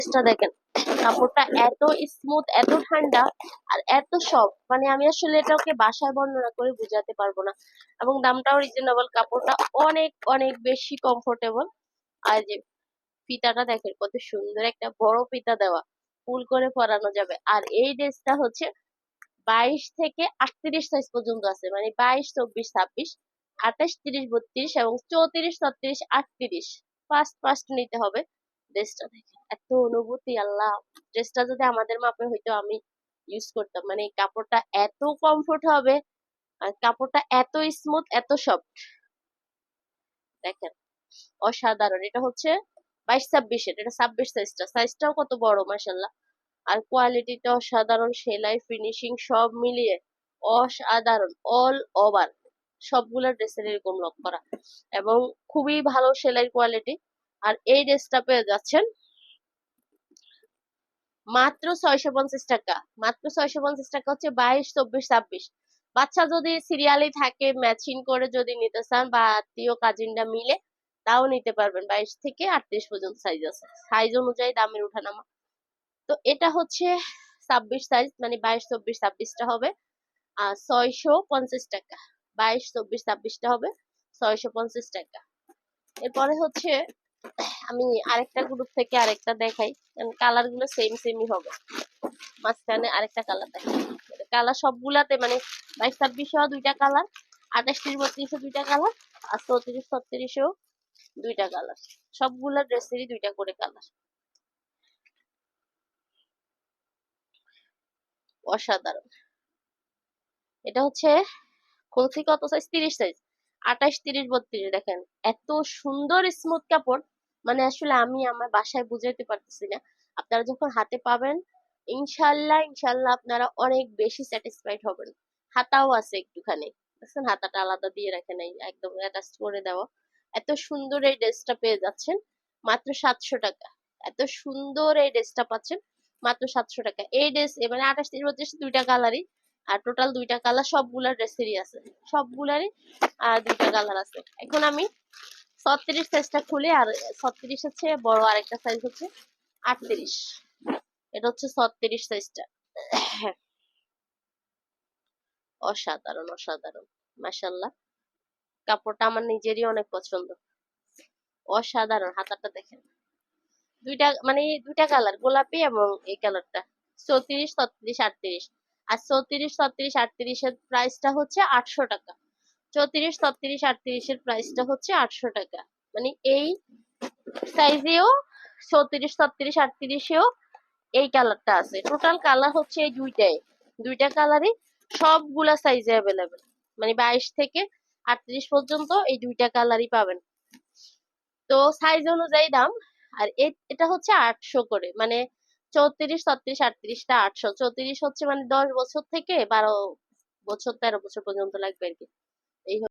ড্রেসটা দেখেন, কাপড়টা এত স্মুথ, এত ঠান্ডা, আর এত সফট, মানে আমি আসলে এটাকে ভাষায় বর্ণনা করে বোঝাতে পারবো না। এবং দামটাও রিজনেবল, কাপড়টা অনেক অনেক বেশি কমফোর্টেবল। আর যে ফিতাটা দেখেন কত সুন্দর, একটা বড় ফিতা দেওয়া, ফুল করে পরানো যাবে। আর এই ড্রেসটা হচ্ছে 22 থেকে 38 সাইজ পর্যন্ত আছে, মানে 22, 24, 26, 28, 30, 32 এবং 34, 36, 38 ফার্স্ট ফার্স্ট নিতে হবে। ড্রেসটা দেখে এত অনুভূতি, আল্লাহ! ড্রেসটা যদি আমাদের মাপে হইতো আমি ইউজ করতাম। মানে এই কাপড়টা এত কমফোর্ট হবে, আর কাপড়টা এত স্মুথ, এত সফট, দেখেন অসাধারণ। এটা হচ্ছে 22, 26 এর, এটা 26 সাইজটা, সাইজটাও কত বড় মাশাল্লাহ। আর কোয়ালিটিটা অসাধারণ, সেলাই ফিনিশিং সব মিলিয়ে অসাধারণ, অল ওভার সবগুলা ড্রেসের এরকম লক করা, এবং খুবই ভালো সেলাই কোয়ালিটি। আর এই ড্রেসটা পেয়ে যাচ্ছেন মাত্র 650 টাকা। মাত্র 650 টাকা হচ্ছে 22, 24, 26। বাচ্চা যদি সিরিয়ালি থাকে, ম্যাচিং করে যদি নিতে চান, বা আত্মীয় কাজিনরা মিলে, তাও নিতে পারবেন। 22 থেকে 38 পর্যন্ত সাইজ আছে, সাইজ অনুযায়ী দামের উঠানামা। তো এটা হচ্ছে 26 সাইজ, মানে 22, 24, 26টা হবে 650 টাকা। 22, 24, 26টা হবে 650 টাকা। এরপরে হচ্ছে আমি আরেকটা গ্রুপ থেকে আরেকটা দেখাই, কারণ কালার গুলো সেম সেমই হবে। মাঝখানে আরেকটা কালার দেখাই, কালার সবগুলাতে মানে 22, 26 দুইটা কালার, 28, 30, 32 দুইটা কালার, আর 34, 36 দুইটা কালার। সবগুলা ড্রেসেরই দুইটা করে কালার, অসাধারণ। এটা হচ্ছে খুলছি কত সাইজ, 30 সাইজ, 28, 30, 32 দেখেন এত সুন্দর স্মুথ কাপড়, মানে আসলে আমি আমার বাসায় বুঝাইতে পারতেছি না। আপনারা যখন হাতে পাবেন, ইনশাল্লাহ ইনশাল্লাহ আপনারা অনেক বেশি স্যাটিসফাইড হবেন। হাতাও আছে একটুখানি, দেখছেন হাতাটা আলাদা দিয়ে রাখে নাই, একদম অ্যাটাচ করে দেওয়া। এত সুন্দর এই ড্রেসটা পেয়ে যাচ্ছেন মাত্র 700 টাকা। এত সুন্দর এই ড্রেসটা পাচ্ছেন মাত্র 700 টাকা। এই ড্রেস মানে 28, 30, 32 দুইটা কালারই, আর টোটাল দুইটা কালার সবগুলা ড্রেসেরই আছে, সবগুলারই দুইটা কালার আছে। এখন আমি 36 সাইজটা খুলে, আর 36 হচ্ছে বড়, আরেকটা সাইজ হচ্ছে 38। এটা হচ্ছে 36 সাইজটা। অসাধারণ অসাধারণ, মাশাল্লাহ। কাপড়টা আমার নিজেরই অনেক পছন্দ, অসাধারণ। হাতাটা দেখেন, দুইটা মানে দুইটা কালার, গোলাপি এবং এই কালারটা। 34, 36, 38। আর 34, 36, 38 এর প্রাইসটা হচ্ছে 800 টাকা। 34, 36, 38 এর প্রাইসটা হচ্ছে 800 টাকা। মানে এই সাইজেও 34, 36, 38এও এই কালারটা আছে। টোটাল কালার হচ্ছে এই দুইটাই, দুইটা কালারই সবগুলা সাইজে অ্যাভেলেবেল। মানে 22 থেকে 38 পর্যন্ত এই দুইটা কালারই পাবেন। তো সাইজ অনুযায়ী দাম। আর এটা হচ্ছে 800 করে, মানে 34, 36, 38টা 800। 34 হচ্ছে মানে 10 বছর থেকে 12 বছর, 13 বছর পর্যন্ত লাগবে আর কি। এই